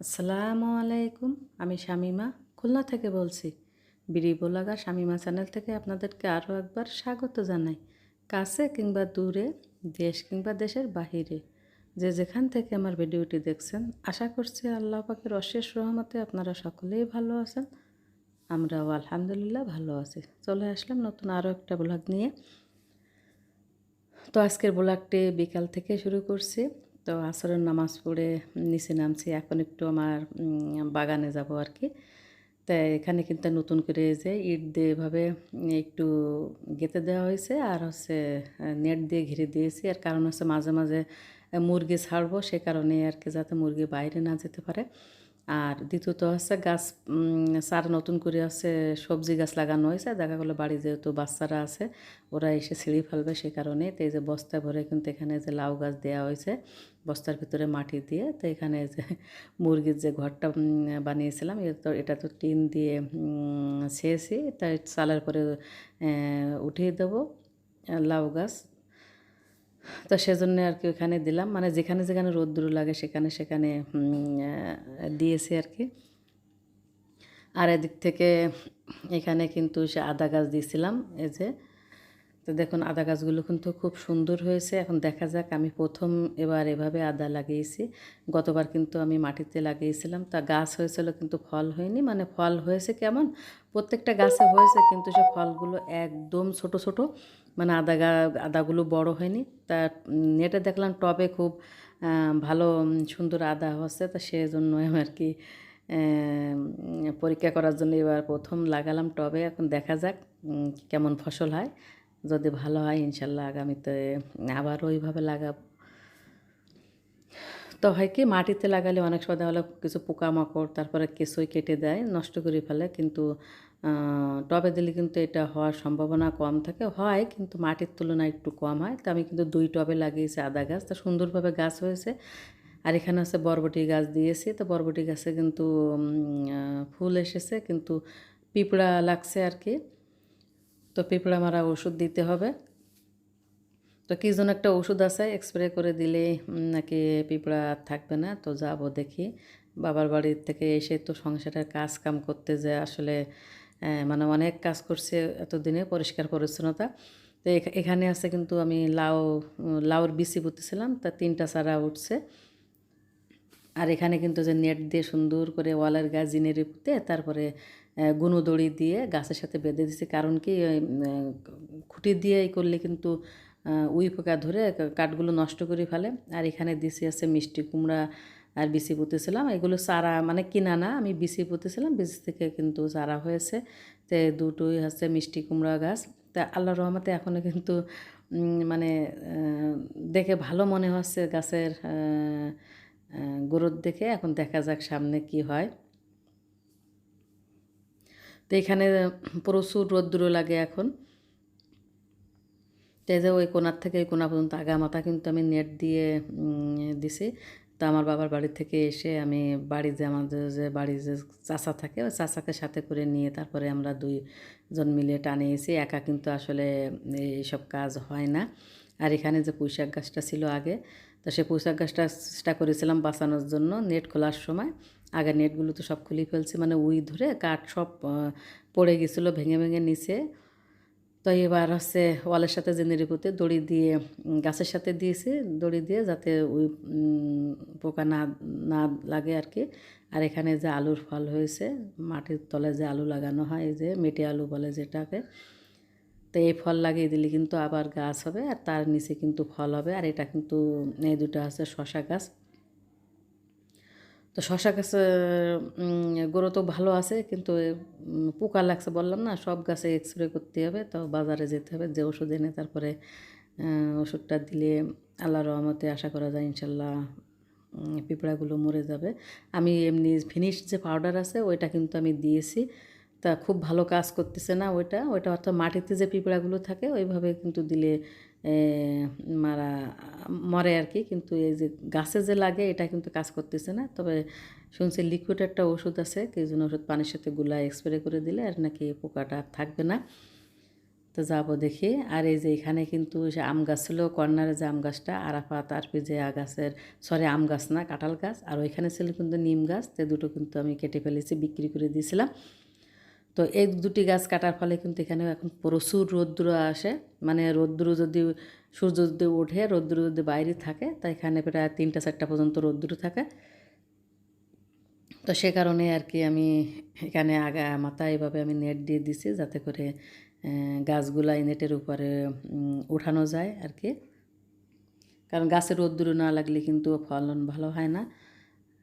আসসালামু আলাইকুম। আমি শামিমা খুলনা থেকে বলছি। বিড়ি বোলাগা শামিমা চ্যানেল থেকে আপনাদেরকে আরও একবার স্বাগত জানাই। কাছে কিংবা দূরে, দেশ কিংবা দেশের বাহিরে, যে যেখান থেকে আমার ভিডিওটি দেখছেন, আশা করছি আল্লাহ পাকের অশেষ রহমতে আপনারা সকলেই ভালো আছেন। আমরাও আলহামদুলিল্লাহ ভালো আছি। চলে আসলাম নতুন আরও একটা ব্লগ নিয়ে। তো আজকের ব্লগটি বিকাল থেকে শুরু করছি। তো আসরের নামাজ পড়ে নিচে নামছি। এখন একটু আমার বাগানে যাব আর কি। তাই এখানে কিন্তু নতুন করে যে ইট দিয়ে এভাবে একটু গেঁথে দেওয়া হয়েছে, আর হচ্ছে নেট দিয়ে ঘিরে দিয়েছি। আর কারণ হচ্ছে মাঝে মাঝে মুরগি ছাড়বো, সে কারণে আর কি, যাতে মুরগি বাইরে না যেতে পারে। আর দ্বিতীয়ত হচ্ছে গাছ চারা নতুন করে হচ্ছে সবজি গাছ লাগানো হয়েছে। দেখা গেলো বাড়ি যেহেতু বাচ্চারা আছে, ওরা এসে ছিঁড়ে ফেলবে, সে কারণে। তো এই যে বস্তা ভরে কিন্তু এখানে যে লাউ গাছ দেওয়া হয়েছে বস্তার ভিতরে মাটি দিয়ে। তো এখানে যে মুরগির যে ঘরটা বানিয়েছিলাম, এটা তো টিন দিয়ে ছেয়েছি। তাই চালের পরে উঠিয়ে দেবো লাউ গাছ। তো সেজন্য আর কি ওখানে দিলাম, মানে যেখানে যেখানে রোদ্দুর লাগে সেখানে সেখানে দিয়েছি আর কি। আর এদিক থেকে এখানে কিন্তু সে আদা গাছ দিয়েছিলাম, এই যে। তো দেখুন আদা গাছগুলো কিন্তু খুব সুন্দর হয়েছে। এখন দেখা যাক, আমি প্রথম এবার এভাবে আদা লাগিয়েছি। গতবার কিন্তু আমি মাটিতে লাগিয়েছিলাম, তা গাছ হয়েছিল কিন্তু ফল হয়নি। মানে ফল হয়েছে কেমন, প্রত্যেকটা গাছে হয়েছে কিন্তু সে ফলগুলো একদম ছোট ছোট, মানে আদাগুলো বড় হয়নি। তা নেটে দেখলাম টবে খুব ভালো সুন্দর আদা হচ্ছে, তা সেজন্য আর কি পরীক্ষা করার জন্য এবার প্রথম লাগালাম টবে। এখন দেখা যাক কেমন ফসল হয়। যদি ভালো হয় ইনশাল্লাহ আগামীতে আবারও ওইভাবে লাগাবো। তো হয় কি, মাটিতে লাগালে অনেক সময় হলে কিছু পোকামাকড় তারপরে কেঁচোই কেটে দেয়, নষ্ট করে ফেলে। কিন্তু টবে দিলে কিন্তু এটা হওয়ার সম্ভাবনা কম থাকে, হয় কিন্তু মাটির তুলনায় একটু কম হয়। তো আমি কিন্তু 2 টবে লাগিয়েছি আদা গাছ, তা সুন্দরভাবে গাছ হয়েছে। আর এখানে হচ্ছে বরবটি গাছ দিয়েছি। তো বরবটি গাছে কিন্তু ফুল এসেছে, কিন্তু পিঁপড়া লাগছে আর কি। তো পিঁপড়া মারা ওষুধ দিতে হবে। তো কী যেন একটা ওষুধ আছে, স্প্রে করে দিলে নাকি পিঁপড়া আর থাকবে না। তো যাবো দেখি। বাবার বাড়ির থেকে এসে তো সংসারের কাজ কাম করতে যায় আসলে, মানে অনেক কাজ করছে এতদিনে, পরিষ্কার পরিচ্ছন্নতা। তো এখানে আছে কিন্তু আমি লাউর বিচি পুঁতেছিলাম, তা 3টা চারা উঠছে। আর এখানে কিন্তু যে নেট দিয়ে সুন্দর করে ওয়ালের গাছ জিনেরি পুঁতে তারপরে গুঁড়ো দড়ি দিয়ে গাছের সাথে বেঁধে দিছি। কারণ কি, খুঁটি দিয়ে এই করলে কিন্তু উই পোকা ধরে কাঠগুলো নষ্ট করে ফেলে। আর এখানে দিছি আছে মিষ্টি কুমড়া আর বিচি পুঁতেছিলাম। এগুলো চারা, মানে কিনা না, আমি বিচি পুঁতেছিলাম, বিচি থেকে কিন্তু চারা হয়েছে। তো দুটোই হচ্ছে মিষ্টি কুমড়া গাছ। তা আল্লাহর রহমতে এখনও কিন্তু মানে দেখে ভালো মনে হচ্ছে গাছের গ্রোথ দেখে। এখন দেখা যাক সামনে কি হয়। তো এখানে প্রচুর রোদ্দুর লাগে এখন। তো এই যে ওই কোণার থেকে এই কোণা পর্যন্ত আগামাথা কিন্তু আমি নেট দিয়ে দিছি। তো আমার বাবার বাড়ি থেকে এসে আমি আমাদের যে বাড়ি যে চাচা থাকে, ওই চাচাকে সাথে করে নিয়ে তারপরে আমরা 2জন মিলে টানিয়েছি। একা কিন্তু আসলে এইসব কাজ হয় না। আর এখানে যে পুঁইশাক গাছটা ছিল আগে, তো সেই পুঁইশাক গাছটা চেষ্টা করেছিলাম বাঁচানোর জন্য নেট খোলার সময়। আগে নেটগুলো তো সব খুলে ফেলছি, মানে উই ধরে কাঠ সব পড়ে গেছিলো ভেঙে ভেঙে নিচে। তো এবার হচ্ছে ওয়ালের সাথে জেনেরি পুঁতে দড়ি দিয়ে গাছের সাথে দিয়েছি, দড়ি দিয়ে যাতে ওই পোকা না না লাগে আর কি। আর এখানে যে আলুর ফল হয়েছে, মাটির তলে যে আলু লাগানো হয়, এই যে মেটে আলু বলে যেটাকে, তো এই ফল লাগিয়ে দিলে কিন্তু আবার গাছ হবে, আর তার নিচে কিন্তু ফল হবে। আর এটা কিন্তু এই দুটো আছে শশা গাছ। তো শশা গাছের গ্রো তো ভালো আছে, কিন্তু পোকা লাগছে বললাম না, সব গাছে স্প্রে করতে হবে। তো বাজারে যেতে হবে, যে ওষুধ এনে তারপরে ওষুধটা দিলে আল্লাহর রহমতে আশা করা যায় ইনশাল্লাহ পিঁপড়াগুলো মরে যাবে। আমি এমনি ফিনিশ যে পাউডার আছে ওইটা কিন্তু আমি দিয়েছি, তা খুব ভালো কাজ করতেছে না ওইটা। অর্থাৎ মাটিতে যে পিঁপড়াগুলো থাকে ওইভাবে কিন্তু দিলে এ, মারা মরে আর কি। কিন্তু এই যে গাছে যে লাগে এটা কিন্তু কাজ করতেছে না। তবে শুনছি লিকুইড একটা ওষুধ আছে, কি যেন ওষুধ পানির সাথে গুলায় স্প্রে করে দিলে আর নাকি পোকাটা আর থাকবে না। তো যাবো দেখি। আর এই যে এখানে কিন্তু সে আম গাছ ছিল, কর্নারে যে আম গাছটা আরাফাত আর যে গাছের, সরি আম গাছ না কাঁঠাল গাছ, আর ওইখানে ছিল কিন্তু নিম গাছ। তো দুটো কিন্তু আমি কেটে ফেলেছি, বিক্রি করে দিয়েছিলাম। তো এই দুটি গাছ কাটার ফলে কিন্তু এখানে এখন প্রচুর রৌদ্র আসে, মানে রৌদ্র যদি সূর্য যদি ওঠে, রৌদ্র যদি বাইরে থাকে, তা এখানে প্রায় 3টা 4টা পর্যন্ত রৌদ্র থাকে। তো সে কারণে আর কি আমি এখানে আগা মাথায় এভাবে আমি নেট দিয়ে দিছি, যাতে করে গাছগুলা এই নেটের উপরে উঠানো যায় আর কি। কারণ গাছের রোদ্দুর না লাগলে কিন্তু ফলন ভালো হয় না।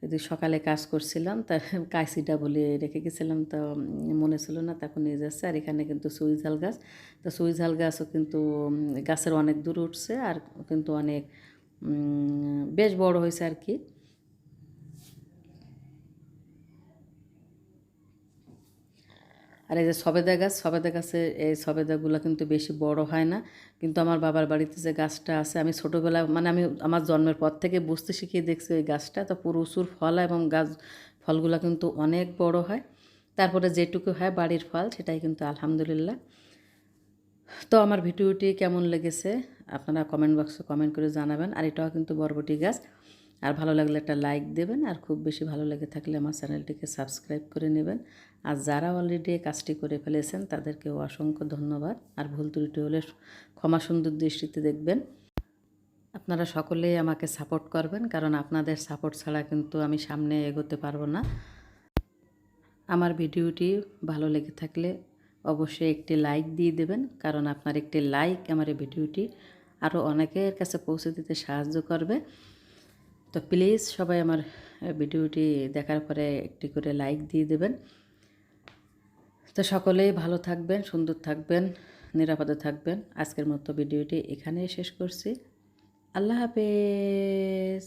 যদি সকালে কাজ করছিলাম, তা কাশিটা বলে রেখে গেছিলাম, তো মনে ছিল না, তখন নিয়ে যাচ্ছে। আর এখানে কিন্তু সুইঝাল গাছ, তো সুইঝাল গাছও কিন্তু গাছের অনেক দূর উঠছে, আর কিন্তু অনেক বেশ বড় হয়েছে আর কি। আর এই যে সবেদা গাছ, সবেদা গাছে এই সবেদাগুলো কিন্তু বেশি বড় হয় না, কিন্তু আমার বাবার বাড়িতে যে গাছটা আছে, আমি ছোটোবেলা মানে আমি আমার জন্মের পর থেকে বুঝতে শিখিয়ে দেখছি ওই গাছটা, তো প্রচুর ফল হয় এবং গাছ ফলগুলো কিন্তু অনেক বড় হয়। তারপরে যেটুকু হয় বাড়ির ফল, সেটাই কিন্তু আলহামদুলিল্লাহ। তো আমার ভিডিওটি কেমন লেগেছে আপনারা কমেন্ট বক্সে কমেন্ট করে জানাবেন। আর এটাও কিন্তু বরবটি গাছ। আর ভালো লাগলে একটা লাইক দেবেন, আর খুব বেশি ভালো লেগে থাকলে আমার চ্যানেলটিকে সাবস্ক্রাইব করে নেবেন। আর যারা অলরেডি কাজটি করে ফেলেছেন তাদেরকেও অসংখ্য ধন্যবাদ। আর ভুল ত্রুটি হলে ক্ষমা সুন্দর দৃষ্টিতে দেখবেন। আপনারা সকলেই আমাকে সাপোর্ট করবেন, কারণ আপনাদের সাপোর্ট ছাড়া কিন্তু আমি সামনে এগোতে পারবো না। আমার ভিডিওটি ভালো লেগে থাকলে অবশ্যই একটি লাইক দিয়ে দেবেন, কারণ আপনার একটি লাইক আমার এই ভিডিওটি আরও অনেকের কাছে পৌঁছে দিতে সাহায্য করবে। তো প্লিজ সবাই আমার ভিডিওটি দেখার পরে একটি করে লাইক দিয়ে দেবেন। তো সকলেই ভালো থাকবেন, সুন্দর থাকবেন, নিরাপদে থাকবেন। আজকের মতো ভিডিওটি এখানেই শেষ করছি। আল্লাহ হাফেজ।